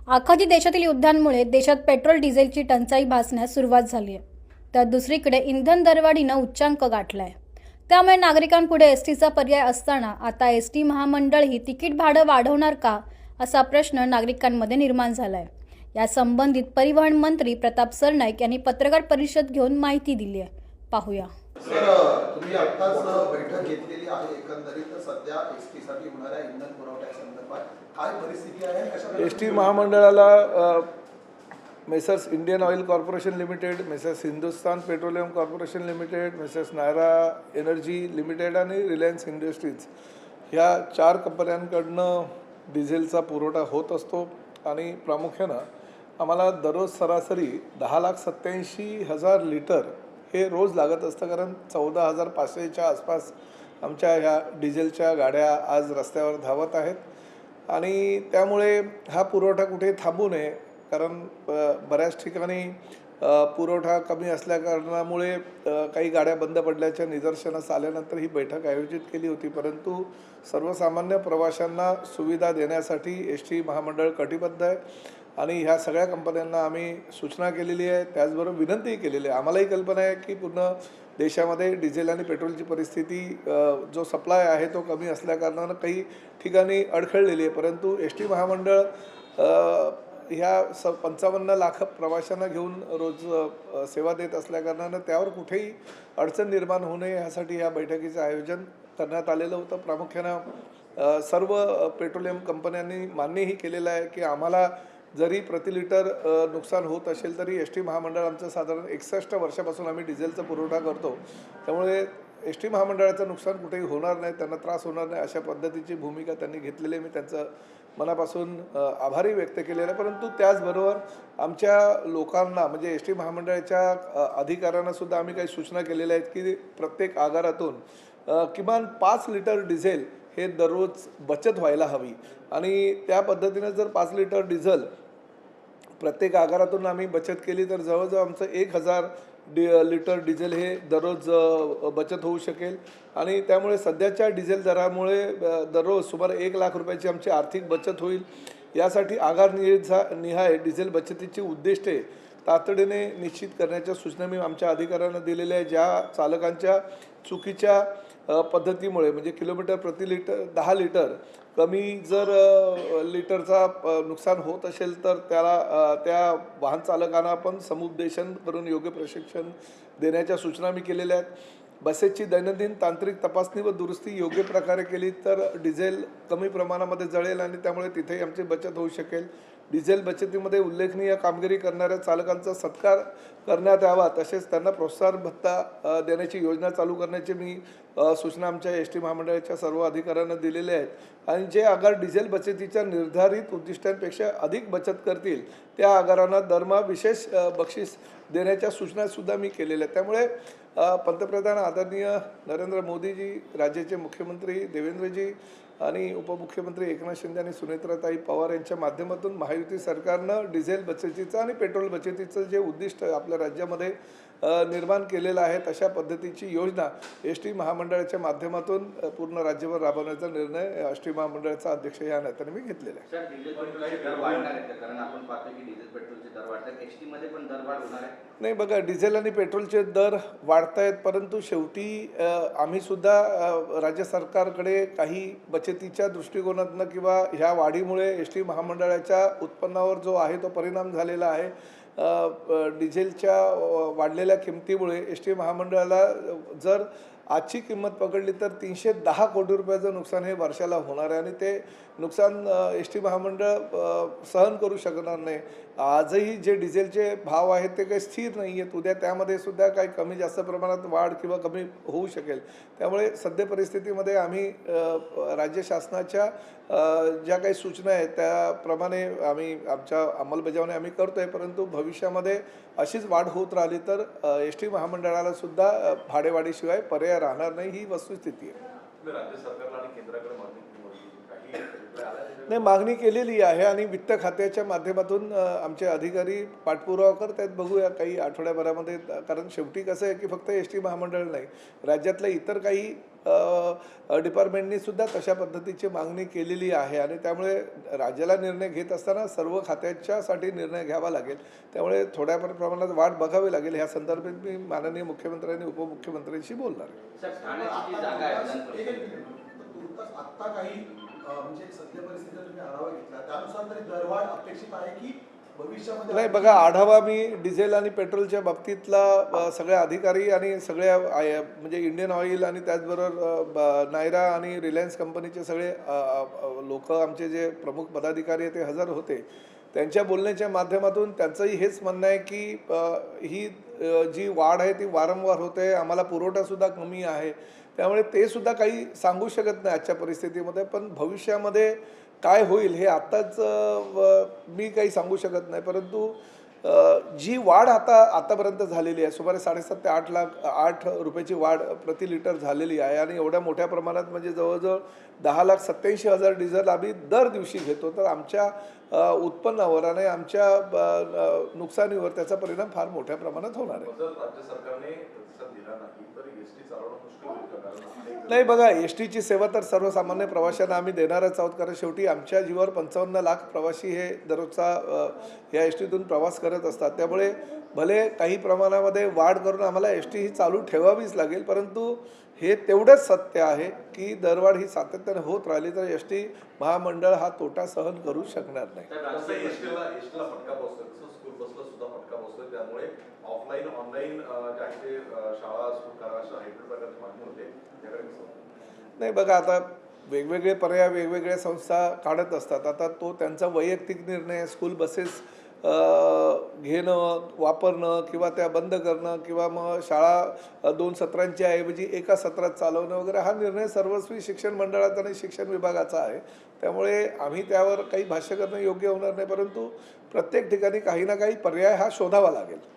आखाती देशातील युद्धांमुळे देशात पेट्रोल डिझेलची टंचाई भासण्यास सुरुवात झाली आहे. तर दुसरीकडे इंधन दरवाढीनं उच्चांक गाठलाय. त्यामुळे नागरिकांपुढे एसटीचा पर्याय असताना आता एसटी महामंडळ ही तिकीट भाडं वाढवणार का असा प्रश्न नागरिकांमध्ये निर्माण झालाय. या संबंधित परिवहन मंत्री प्रताप सरनाईक यांनी पत्रकार परिषद घेऊन माहिती दिली आहे. पाहूया. सर, तुम्ही आत्ताच बैठक घेतलेली आहे. एकंदरीत सध्या एसटी साठी होणाऱ्या इंधन पुरवठ्यासंदर्भात काय परिस्थिती आहे? एसटी महामंडळाला Messrs Indian Oil Corporation Limited, Messrs Hindustan Petroleum Corporation Limited, Messrs Nayara Energy Limited आणि रिलायन्स इंडस्ट्रीज ह्या 4 कंपन्यांकडनं डिझेलचा पुरवठा होत असतो. आणि प्रामुख्यानं आम्हाला दररोज सरासरी 10,87,000 लिटर हे रोज लागत असतं, कारण 14,500च्या आसपास आमच्या ह्या डिझेलच्या गाड्या आज रस्त्यावर धावत आहेत. आणि त्यामुळे हा पुरवठा कुठे थांबू नये, कारण बऱ्याच ठिकाणी पुरवठा कमी असल्याकारणामुळे काही गाड्या बंद पडल्याच्या निदर्शनास आल्यानंतर ही बैठक आयोजित केली होती. परंतु सर्वसामान्य प्रवाशांना सुविधा देण्यासाठी एसटी महामंडळ कटिबद्ध आहे आणि ह्या सगळ्या कंपन्यांना आम्ही सूचना केलेली आहे, त्याचबरोबर विनंतीही केलेली आहे. आम्हालाही कल्पना आहे की पूर्ण देशामध्ये डिझेल आणि पेट्रोलची परिस्थिती जो सप्लाय आहे तो कमी असल्याकारणानं काही ठिकाणी अडखळलेली आहे. परंतु एसटी महामंडळ ह्या 55 लाख प्रवाशांना घेऊन रोज सेवा देत असल्याकारणानं त्यावर कुठेही अडचण निर्माण होऊ नये यासाठी या बैठकीचं आयोजन करण्यात आलेलं होतं. प्रामुख्यानं सर्व पेट्रोलियम कंपन्यांनी मान्यही केलेलं आहे की आम्हाला जरी प्रति लिटर नुकसान होत असेल तरी एस टी महामंडळ आमचं साधारण 61 वर्षापासून आम्ही डिझेलचा पुरवठा करतो, त्यामुळे एस टी महामंडळाचं नुकसान कुठेही होणार नाही, त्यांना त्रास होणार नाही अशा पद्धतीची भूमिका त्यांनी घेतलेली आहे. मी त्यांचं मनापासून आभारही व्यक्त केलेलं आहे. परंतु त्याचबरोबर आमच्या लोकांना म्हणजे एस टी महामंडळाच्या अधिकाऱ्यांनासुद्धा आम्ही काही सूचना केलेल्या आहेत की प्रत्येक आगारातून किमान 5 लिटर डिझेल हे दररोज बचत व्हायला हवी. आणि त्या पद्धतीनं जर 5 लिटर डिझेल प्रत्येक आगारातून आम्ही बचत केली तर जवळजवळ आमचं 1000 लिटर डिझेल हे दररोज बचत होऊ शकेल. आणि त्यामुळे सध्याच्या डिझेल दरामुळे दररोज सुमारे 1 लाख रुपयाची आमची आर्थिक बचत होईल. यासाठी आगार निहाय डिझेल बचतीची उद्दिष्टे तातडीने निश्चित करण्याच्या सूचना मी आमच्या अधिकाऱ्यांना दिलेल्या आहे. ज्या चालकांच्या चुकीच्या पद्धतीमुळे म्हणजे किलोमीटर प्रति लिटर 10 लिटर कमी जर लिटरचा नुकसान होत असेल तर त्या वाहन चालकांना आपण समुपदेशन करून योग्य प्रशिक्षण देण्याच्या सूचना मी केलेल्या आहेत. बसेसची दैनंदिन तांत्रिक तपासणी व दुरुस्ती योग्य प्रकारे केली तर डिझेल कमी प्रमाणामध्ये जळेल आणि त्यामुळे तिथेही आमची बचत होऊ शकेल. डिझेल बचतीमध्ये उल्लेखनीय कामगिरी करणाऱ्या चालकांचा सत्कार करण्यात यावा, तसेच त्यांना प्रोत्साहन भत्ता देण्याची योजना चालू करण्याची मी सूचना आमच्या एस टी महामंडळाच्या सर्व अधिकाऱ्यांना दिलेल्या आहेत. आणि जे आगार डिझेल बचतीच्या निर्धारित उद्दिष्टांपेक्षा अधिक बचत करतील त्या आगारांना दरमहा विशेष बक्षीस देण्याच्या सूचनासुद्धा मी केलेल्या आहेत. त्यामुळे पंतप्रधान आदरणीय नरेंद्र मोदीजी, राज्याचे मुख्यमंत्री देवेंद्रजी आणि उपमुख्यमंत्री एकनाथ शिंदे आणि सुनेत्राताई पवार यांच्या माध्यमातून महायुती सरकारनं डिझेल बचतीचं आणि पेट्रोल बचतीचं जे उद्दिष्ट आपल्या राज्यामध्ये निर्माण केलेलं आहे तशा पद्धतीची योजना एस टी महामंडळाच्या माध्यमातून पूर्ण राज्यभर राबवण्याचा निर्णय एस टी महामंडळाचा अध्यक्ष या नात्याने मी घेतलेला आहे. नाही, बघा, डिझेल आणि पेट्रोलचे दर वाढत आहेत, परंतु शेवटी आम्ही सुद्धा राज्य सरकारकडे काही बचतीच्या दृष्टिकोनातनं किंवा ह्या वाढीमुळे एस टी महामंडळाच्या उत्पन्नावर जो आहे तो परिणाम झालेला आहे. डिझेलच्या वाढलेल्या किमतीमुळे एस टी महामंडळाला जर आजची किंमत पकडली तर 310 कोटी रुपयाचं नुकसान हे वर्षाला होणार आहे आणि ते नुकसान एस टी महामंडळ सहन करू शकणार नाही. आजही जे डिझेलचे भाव आहेत ते काही स्थिर नाही आहेत, उद्या त्यामध्ये सुद्धा काही कमी जास्त प्रमाणात वाढ किंवा कमी होऊ शकेल. त्यामुळे सध्या परिस्थितीमध्ये आम्ही राज्य शासनाच्या ज्या काही सूचना आहेत त्याप्रमाणे आम्ही आमच्या अंमलबजावणी आम्ही करतो आहे. परंतु भविष्यामध्ये अशीच वाढ होत राहिली तर एस टी महामंडळाला सुद्धा भाडेवाढीशिवाय पर्याय राहणार नाही, ही वस्तुस्थिती आहे. राज्य सरकारला आणि केंद्राकडे नाही, मागणी केलेली आहे आणि वित्त खात्याच्या माध्यमातून आमचे अधिकारी पाठपुरावा करत आहेत. बघूया काही आठवड्याभरामध्ये, कारण शेवटी कसं आहे की फक्त एस टी महामंडळ नाही, राज्यातल्या इतर काही डिपार्टमेंटनी सुद्धा तशा पद्धतीची मागणी केलेली आहे आणि त्यामुळे राज्याला निर्णय घेत असताना सर्व खात्याच्यासाठी निर्णय घ्यावा लागेल. त्यामुळे थोड्या प्रमाणात वाट बघावी लागेल. ह्या संदर्भात मी माननीय मुख्यमंत्री आणि उपमुख्यमंत्र्यांशी बोलणार आहे. तुर्तास आत्ता काही म्हणजे सध्या परिस्थितीचा तुम्ही आढावा घेतला त्यानुसार तरी दरवाढ अपेक्षित आहे की भविष्यामध्ये? नाही बघा, आढावा मी डिझेल आणि पेट्रोलच्या बाबतीतला सगळ्या अधिकारी आणि सगळ्या म्हणजे इंडियन ऑइल आणि त्याचबरोबर नायरा आणि रिलायन्स कंपनीचे सगळे लोक आमचे जे प्रमुख पदाधिकारी आहेत ते हजर होते. त्यांच्या बोलण्याच्या माध्यमातून त्यांचंही हेच म्हणणं आहे की ही जी वाढ आहे ती वारंवार होते, आम्हाला पुरवठासुद्धा कमी आहे. त्यामुळे ते सुद्धा काही सांगू शकत नाही आजच्या परिस्थितीमध्ये. पण भविष्यामध्ये काय होईल हे आत्ताच मी काही सांगू शकत नाही. परंतु जी वाढ आतापर्यंत झालेली आहे, सुमारे 7.5 ते 8 रुपयाची वाढ प्रति लिटर झालेली आहे आणि एवढ्या मोठ्या प्रमाणात म्हणजे जवळजवळ 10,87,000 डिझेल आम्ही दर दिवशी घेतो. तर आमच्या उत्पन्नावर आणि आमच्या नुकसानीवर त्याचा परिणाम फार मोठ्या प्रमाणात होणार आहे. राज्य सरकारने दिला नाही तर एसटी चालवणं मुश्किल होईल का? कारण नाही बघा, एस टीची सेवा तर सर्वसामान्य प्रवाशांना आम्ही देणारच आहोत. कारण शेवटी आमच्या जीवावर 55 लाख प्रवासी हे दररोजचा या एस टीतून प्रवास करत असतात. त्यामुळे भले काही प्रमाणामध्ये वाढ करून आम्हाला एस टी ही चालू ठेवावीच लागेल. परंतु हे तेवढंच सत्य आहे की दरवाढ ही सातत्याने होत राहिली तर एस टी महामंडळ हा तोटा सहन करू शकणार नाही. एसटीला फटका बसतोय, तसं स्कूल बसला सुद्धा फटका बसतोय. त्यामुळे ऑफलाईन ऑनलाईन जे आहे ते शाळा सुरू करा अशा हायब्रिड प्रकारची मागणी होते. नाही बघा, आता वेगवेगळे पर्याय वेगवेगळ्या संस्था काढत असतात. आता तो त्यांचा वैयक्तिक निर्णय. स्कूल बसेस घेणं, वापरणं किंवा त्या बंद करणं किंवा मग शाळा 2 सत्रांच्या ऐवजी एका सत्रात चालवणं वगैरे हा निर्णय सर्वस्वी शिक्षण मंडळाचा आणि शिक्षण विभागाचा आहे. त्यामुळे आम्ही त्यावर काही भाष्य करणं योग्य होणार नाही. परंतु प्रत्येक ठिकाणी काही ना काही पर्याय हा शोधावा लागेल.